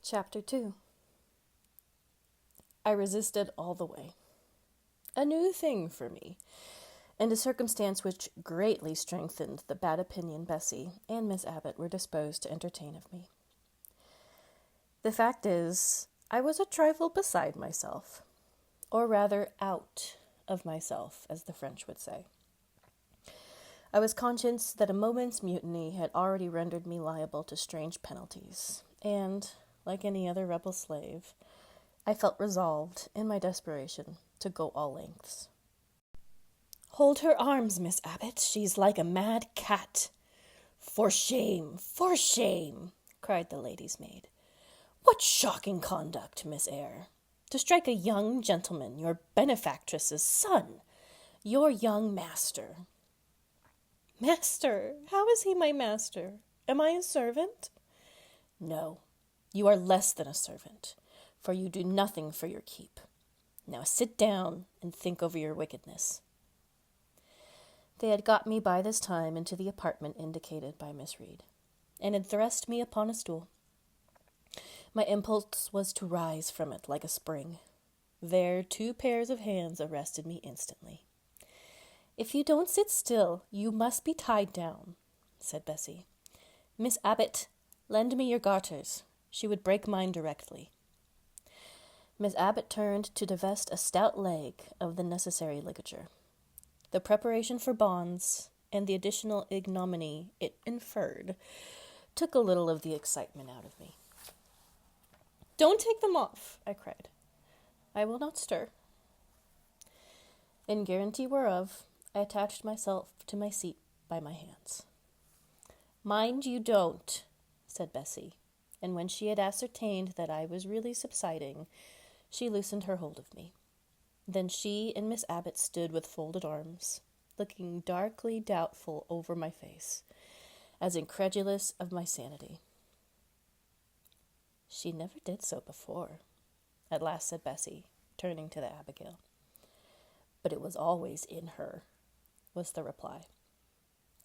Chapter 2. I resisted all the way. A new thing for me, and a circumstance which greatly strengthened the bad opinion Bessie and Miss Abbott were disposed to entertain of me. The fact is, I was a trifle beside myself, or rather out of myself, as the French would say. I was conscious that a moment's mutiny had already rendered me liable to strange penalties, and, like any other rebel slave, I felt resolved, in my desperation, to go all lengths. "Hold her arms, Miss Abbott. She's like a mad cat." "For shame, for shame!" cried the lady's maid. "What shocking conduct, Miss Eyre! To strike a young gentleman, your benefactress's son, your young master." "Master? How is he my master? Am I a servant?" "No, you are less than a servant, for you do nothing for your keep. Now sit down and think over your wickedness." They had got me by this time into the apartment indicated by Miss Reed, and had thrust me upon a stool. My impulse was to rise from it like a spring. There 2 pairs of hands arrested me instantly. "If you don't sit still, you must be tied down," said Bessie. "Miss Abbott, lend me your garters. She would break mine directly." Miss Abbott turned to divest a stout leg of the necessary ligature. The preparation for bonds, and the additional ignominy it inferred, took a little of the excitement out of me. "Don't take them off," I cried. "I will not stir." In guarantee whereof, I attached myself to my seat by my hands. "Mind you don't," said Bessie, and when she had ascertained that I was really subsiding, she loosened her hold of me. Then she and Miss Abbott stood with folded arms, looking darkly doubtful over my face, as incredulous of my sanity. "She never did so before," at last said Bessie, turning to the Abigail. "But it was always in her," was the reply.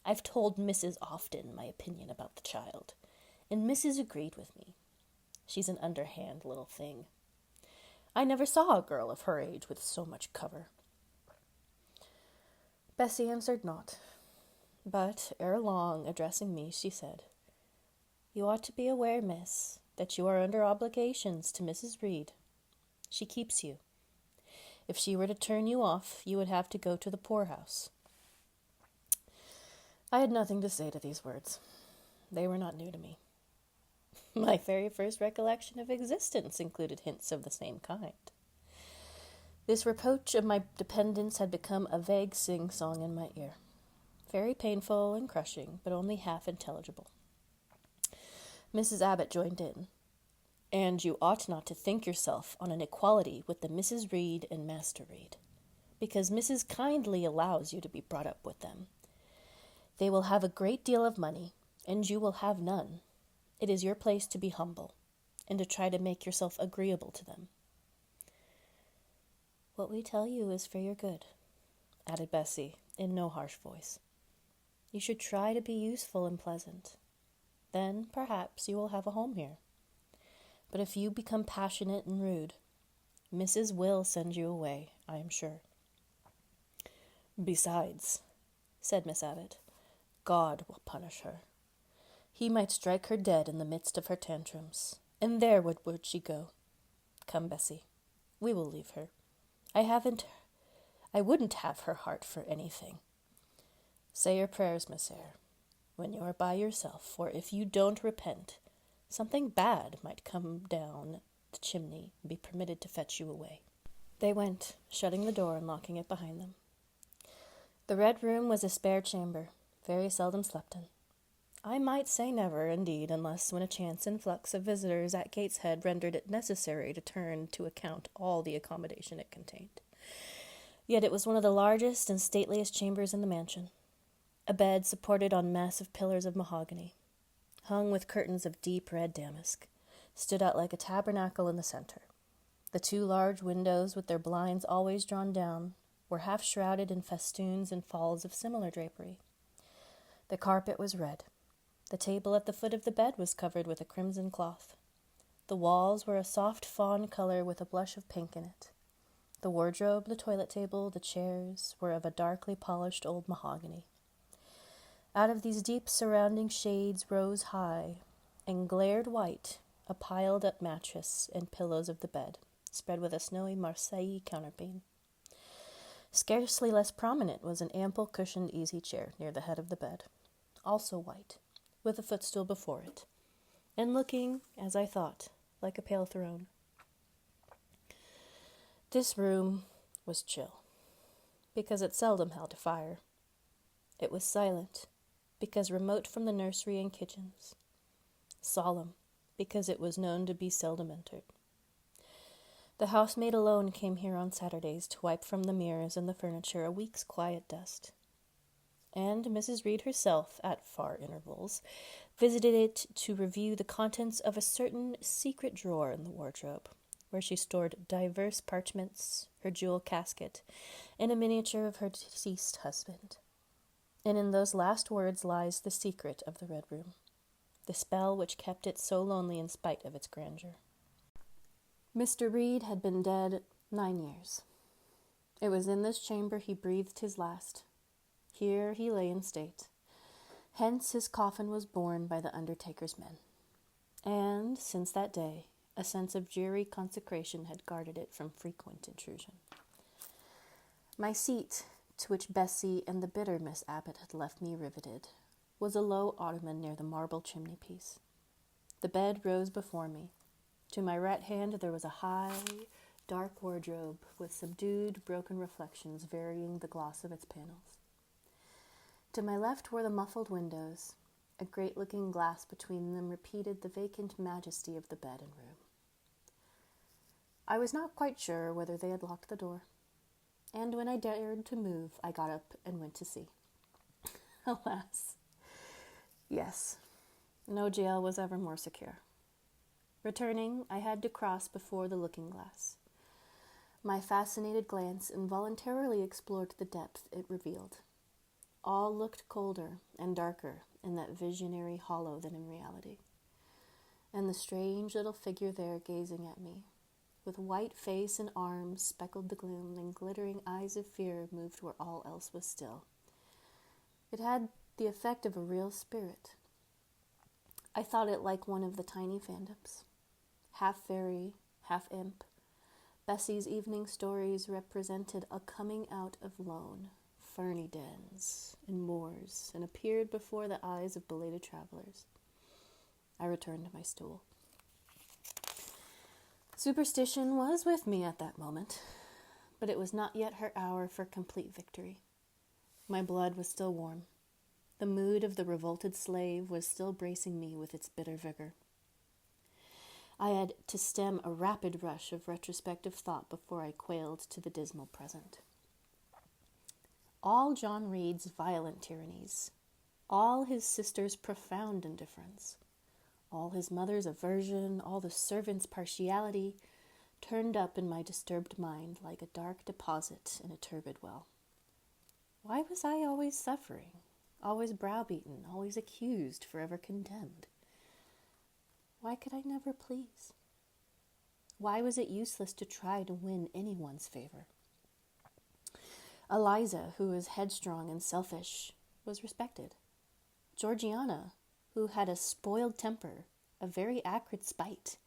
"I've told Mrs. often my opinion about the child, and Mrs. agreed with me. She's an underhand little thing. I never saw a girl of her age with so much cover." Bessie answered not, but ere long, addressing me, she said, "You ought to be aware, miss, that you are under obligations to Mrs. Reed. She keeps you. If she were to turn you off, you would have to go to the poorhouse." I had nothing to say to these words. They were not new to me. My very first recollection of existence included hints of the same kind. This reproach of my dependence had become a vague sing-song in my ear, very painful and crushing, but only half intelligible. Mrs. Abbott joined in. "And you ought not to think yourself on an equality with the Mrs. Reed and Master Reed, because Mrs. kindly allows you to be brought up with them. They will have a great deal of money, and you will have none. It is your place to be humble, and to try to make yourself agreeable to them." "What we tell you is for your good," added Bessie, in no harsh voice. "You should try to be useful and pleasant. Then, perhaps, you will have a home here. But if you become passionate and rude, Mrs. will send you away, I am sure." "Besides," said Miss Abbott, "God will punish her. He might strike her dead in the midst of her tantrums, and there would she go. Come, Bessie, we will leave her. I wouldn't have her heart for anything. Say your prayers, Miss Eyre, when you are by yourself, for if you don't repent, something bad might come down the chimney and be permitted to fetch you away." They went, shutting the door and locking it behind them. The Red Room was a spare chamber, very seldom slept in. I might say never, indeed, unless when a chance influx of visitors at Gateshead rendered it necessary to turn to account all the accommodation it contained. Yet it was one of the largest and stateliest chambers in the mansion. A bed supported on massive pillars of mahogany, hung with curtains of deep red damask, stood out like a tabernacle in the center. The 2 large windows, with their blinds always drawn down, were half shrouded in festoons and falls of similar drapery. The carpet was red. The table at the foot of the bed was covered with a crimson cloth. The walls were a soft fawn color with a blush of pink in it. The wardrobe, the toilet table, the chairs were of a darkly polished old mahogany. Out of these deep surrounding shades rose high and glared white a piled-up mattress and pillows of the bed, spread with a snowy Marseille counterpane. Scarcely less prominent was an ample cushioned easy chair near the head of the bed, also white, with a footstool before it, and looking, as I thought, like a pale throne. This room was chill, because it seldom held a fire. It was silent, because remote from the nursery and kitchens. Solemn, because it was known to be seldom entered. The housemaid alone came here on Saturdays to wipe from the mirrors and the furniture a week's quiet dust. And Mrs. Reed herself, at far intervals, visited it to review the contents of a certain secret drawer in the wardrobe, where she stored divers parchments, her jewel casket, and a miniature of her deceased husband. And in those last words lies the secret of the Red Room, the spell which kept it so lonely in spite of its grandeur. Mr. Reed had been dead 9 years. It was in this chamber he breathed his last. Here he lay in state. Hence his coffin was borne by the undertaker's men. And, since that day, a sense of dreary consecration had guarded it from frequent intrusion. My seat, to which Bessie and the bitter Miss Abbott had left me riveted, was a low ottoman near the marble chimney-piece. The bed rose before me. To my right hand there was a high, dark wardrobe with subdued, broken reflections varying the gloss of its panels. To my left were the muffled windows. A great-looking glass between them repeated the vacant majesty of the bed and room. I was not quite sure whether they had locked the door, and when I dared to move, I got up and went to see. Alas, yes, no jail was ever more secure. Returning, I had to cross before the looking-glass. My fascinated glance involuntarily explored the depth it revealed. All looked colder and darker in that visionary hollow than in reality. And the strange little figure there gazing at me, with white face and arms speckled the gloom, and glittering eyes of fear moved where all else was still. It had the effect of a real spirit. I thought it like one of the tiny phantoms. Half fairy, half imp, Bessie's evening stories represented a coming out of lone, ferny dens and moors, and appeared before the eyes of belated travelers. I returned to my stool. Superstition was with me at that moment, but it was not yet her hour for complete victory. My blood was still warm. The mood of the revolted slave was still bracing me with its bitter vigor. I had to stem a rapid rush of retrospective thought before I quailed to the dismal present. All John Reed's violent tyrannies, all his sister's profound indifference, all his mother's aversion, all the servants' partiality, turned up in my disturbed mind like a dark deposit in a turbid well. Why was I always suffering, always browbeaten, always accused, forever condemned? Why could I never please? Why was it useless to try to win anyone's favor? Eliza, who was headstrong and selfish, was respected. Georgiana, who had a spoiled temper, a very acrid spite,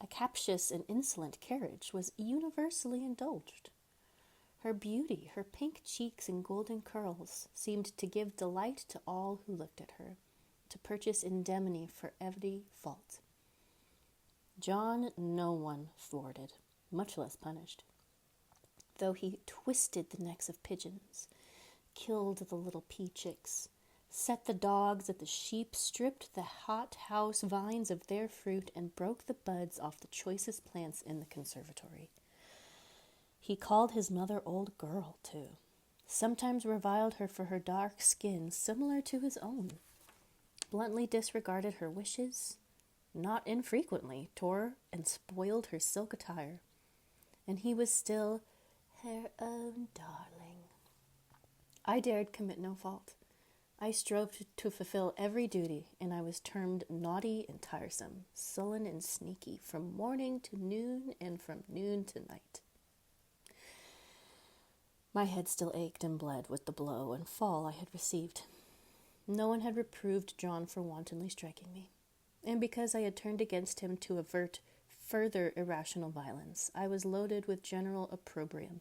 a captious and insolent carriage, was universally indulged. Her beauty, her pink cheeks and golden curls, seemed to give delight to all who looked at her, to purchase indemnity for every fault. John no one thwarted, much less punished. Though he twisted the necks of pigeons, killed the little pea-chicks, set the dogs at the sheep, stripped the hot-house vines of their fruit, and broke the buds off the choicest plants in the conservatory. He called his mother old girl, too, sometimes reviled her for her dark skin similar to his own, bluntly disregarded her wishes, not infrequently tore and spoiled her silk attire, and he was still her own darling. I dared commit no fault. I strove to fulfill every duty, and I was termed naughty and tiresome, sullen and sneaky, from morning to noon and from noon to night. My head still ached and bled with the blow and fall I had received. No one had reproved John for wantonly striking me, and because I had turned against him to avert further irrational violence, I was loaded with general opprobrium.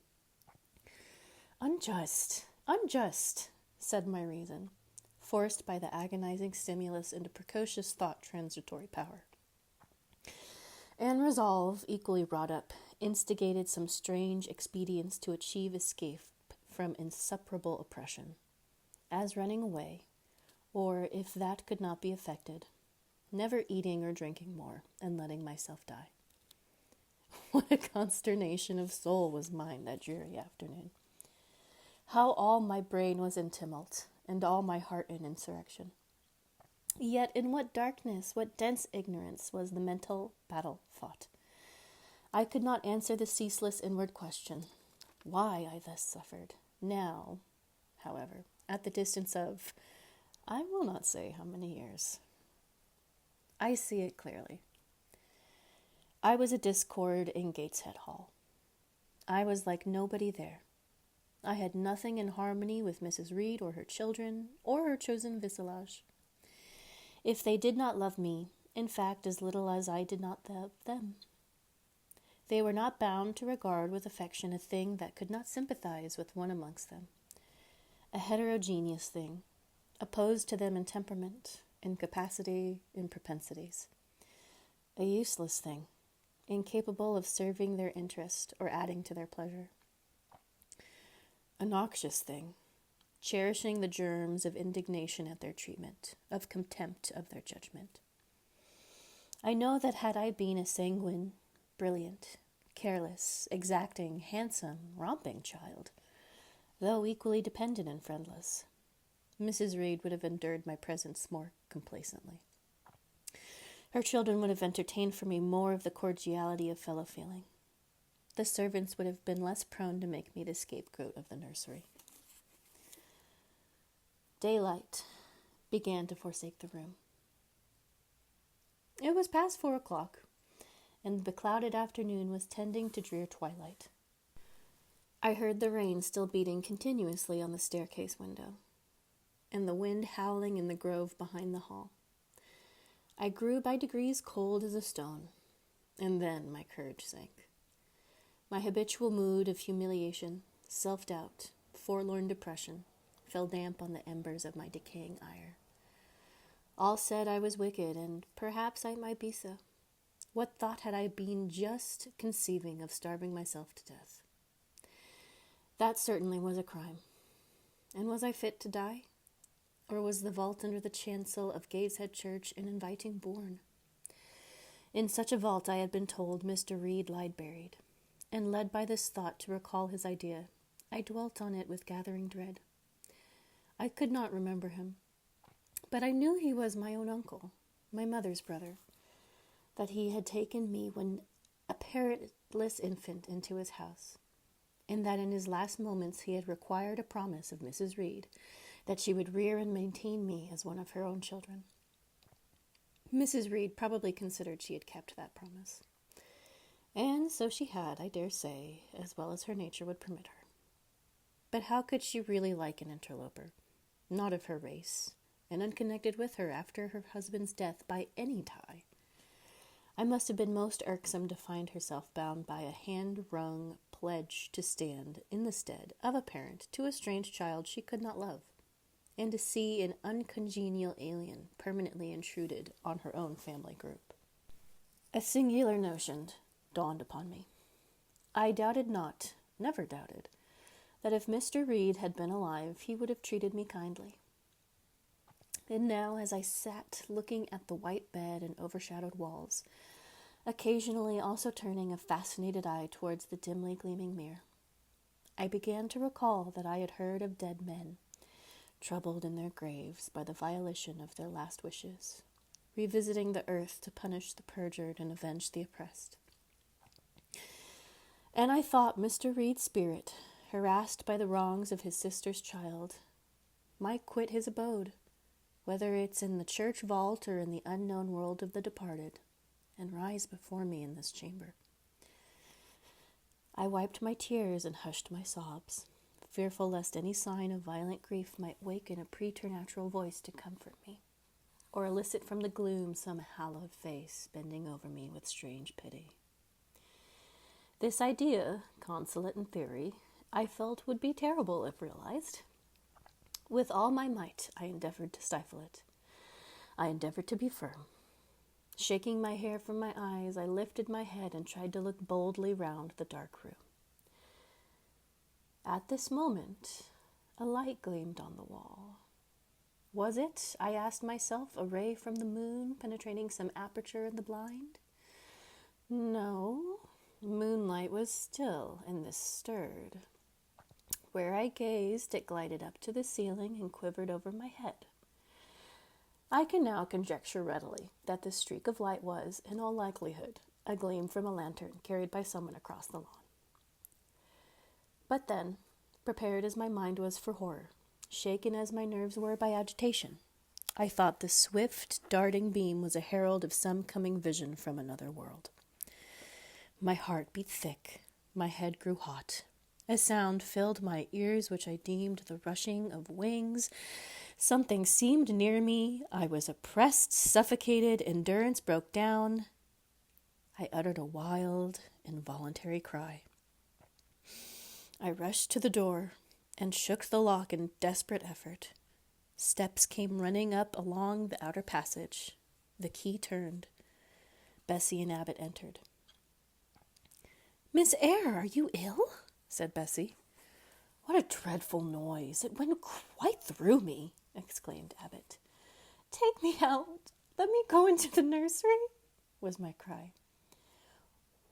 Unjust, unjust, said my reason, forced by the agonizing stimulus into precocious thought transitory power. And resolve, equally wrought up, instigated some strange expedients to achieve escape from insupportable oppression, as running away, or, if that could not be effected, never eating or drinking more, and letting myself die. What a consternation of soul was mine that dreary afternoon. How all my brain was in tumult, and all my heart in insurrection. Yet in what darkness, what dense ignorance was the mental battle fought. I could not answer the ceaseless inward question, why I thus suffered. Now, however, at the distance of, I will not say how many years, I see it clearly. I was a discord in Gateshead Hall. I was like nobody there. I had nothing in harmony with Mrs. Reed or her children or her chosen vicelage. If they did not love me, in fact, as little as I did not love them, they were not bound to regard with affection a thing that could not sympathize with one amongst them, a heterogeneous thing, opposed to them in temperament, in capacity, in propensities, a useless thing, incapable of serving their interest or adding to their pleasure, a noxious thing, cherishing the germs of indignation at their treatment, of contempt of their judgment. I know that had I been a sanguine, brilliant, careless, exacting, handsome, romping child, though equally dependent and friendless, Mrs. Reed would have endured my presence more complacently. Her children would have entertained for me more of the cordiality of fellow-feeling. The servants would have been less prone to make me the scapegoat of the nursery. Daylight began to forsake the room. It was past 4 o'clock, and the beclouded afternoon was tending to drear twilight. I heard the rain still beating continuously on the staircase window, and the wind howling in the grove behind the hall. I grew by degrees cold as a stone, and then my courage sank. My habitual mood of humiliation, self-doubt, forlorn depression, fell damp on the embers of my decaying ire. All said I was wicked, and perhaps I might be so. What thought had I been just conceiving of starving myself to death? That certainly was a crime. And was I fit to die? Or was the vault under the chancel of Gateshead Church an inviting bourne? In such a vault, I had been told, Mr. Reed lied buried, and led by this thought to recall his idea, I dwelt on it with gathering dread. I could not remember him, but I knew he was my own uncle, my mother's brother, that he had taken me when a parentless infant into his house, and that in his last moments he had required a promise of Mrs. Reed that she would rear and maintain me as one of her own children. Mrs. Reed probably considered she had kept that promise. And so she had, I dare say, as well as her nature would permit her. But how could she really like an interloper, not of her race, and unconnected with her after her husband's death by any tie? I must have been most irksome to find herself bound by a hand-wrung pledge to stand in the stead of a parent to a strange child she could not love, and to see an uncongenial alien permanently intruded on her own family group. A singular notion dawned upon me. I doubted not, never doubted, that if Mr. Reed had been alive, he would have treated me kindly. And now, as I sat looking at the white bed and overshadowed walls, occasionally also turning a fascinated eye towards the dimly gleaming mirror, I began to recall that I had heard of dead men, troubled in their graves by the violation of their last wishes, revisiting the earth to punish the perjured and avenge the oppressed. And I thought Mr. Reed's spirit, harassed by the wrongs of his sister's child, might quit his abode, whether it's in the church vault or in the unknown world of the departed, and rise before me in this chamber. I wiped my tears and hushed my sobs, fearful lest any sign of violent grief might waken a preternatural voice to comfort me, or elicit from the gloom some hallowed face bending over me with strange pity. This idea, consolate in theory, I felt would be terrible if realized. With all my might, I endeavored to stifle it. I endeavored to be firm. Shaking my hair from my eyes, I lifted my head and tried to look boldly round the dark room. At this moment, a light gleamed on the wall. Was it, I asked myself, a ray from the moon penetrating some aperture in the blind? No, moonlight was still, and this stirred. Where I gazed, it glided up to the ceiling and quivered over my head. I can now conjecture readily that this streak of light was, in all likelihood, a gleam from a lantern carried by someone across the lawn. But then, prepared as my mind was for horror, shaken as my nerves were by agitation, I thought the swift, darting beam was a herald of some coming vision from another world. My heart beat thick, my head grew hot. A sound filled my ears which I deemed the rushing of wings. Something seemed near me. I was oppressed, suffocated, endurance broke down. I uttered a wild, involuntary cry. I rushed to the door and shook the lock in desperate effort. Steps came running up along the outer passage. The key turned. Bessie and Abbott entered. "Miss Eyre, are you ill?" said Bessie. "What a dreadful noise! It went quite through me," exclaimed Abbott. "Take me out. Let me go into the nursery," was my cry.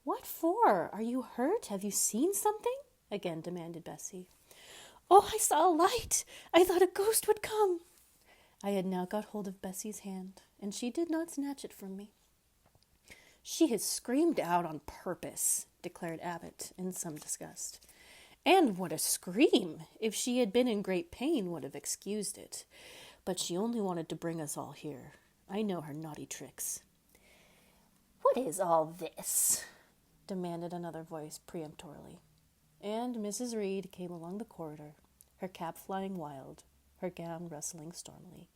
"What for? Are you hurt? Have you seen something?" again demanded Bessie. "Oh, I saw a light. I thought a ghost would come." I had now got hold of Bessie's hand, and she did not snatch it from me. "She has screamed out on purpose," declared Abbott in some disgust. "And what a scream! If she had been in great pain, would have excused it. But she only wanted to bring us all here. I know her naughty tricks." "What is all this?" demanded another voice peremptorily. And Mrs. Reed came along the corridor, her cap flying wild, her gown rustling stormily.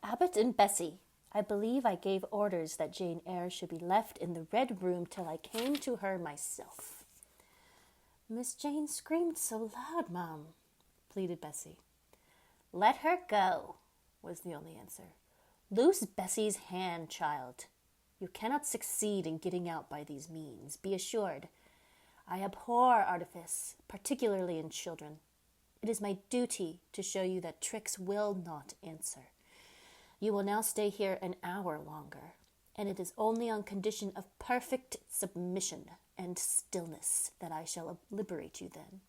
"Abbott and Bessie, I believe I gave orders that Jane Eyre should be left in the red room till I came to her myself." "Miss Jane screamed so loud, Mum," pleaded Bessie. "Let her go," was the only answer. "Loose Bessie's hand, child. You cannot succeed in getting out by these means, be assured. I abhor artifice, particularly in children. It is my duty to show you that tricks will not answer. You will now stay here an hour longer, and it is only on condition of perfect submission and stillness that I shall liberate you then."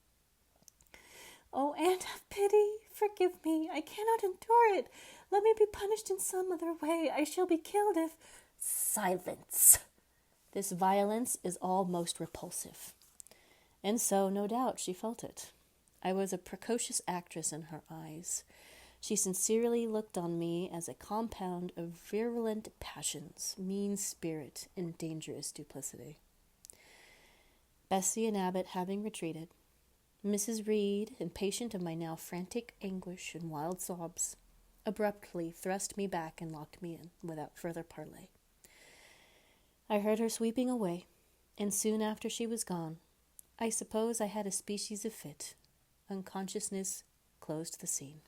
"Oh, Aunt, have pity. Forgive me. I cannot endure it. Let me be punished in some other way. I shall be killed if—" "Silence! This violence is all most repulsive." And so, no doubt, she felt it. I was a precocious actress in her eyes. She sincerely looked on me as a compound of virulent passions, mean spirit, and dangerous duplicity. Bessie and Abbott having retreated, Mrs. Reed, impatient of my now frantic anguish and wild sobs, abruptly thrust me back and locked me in without further parley. I heard her sweeping away, and soon after she was gone, I suppose I had a species of fit. Unconsciousness closed the scene.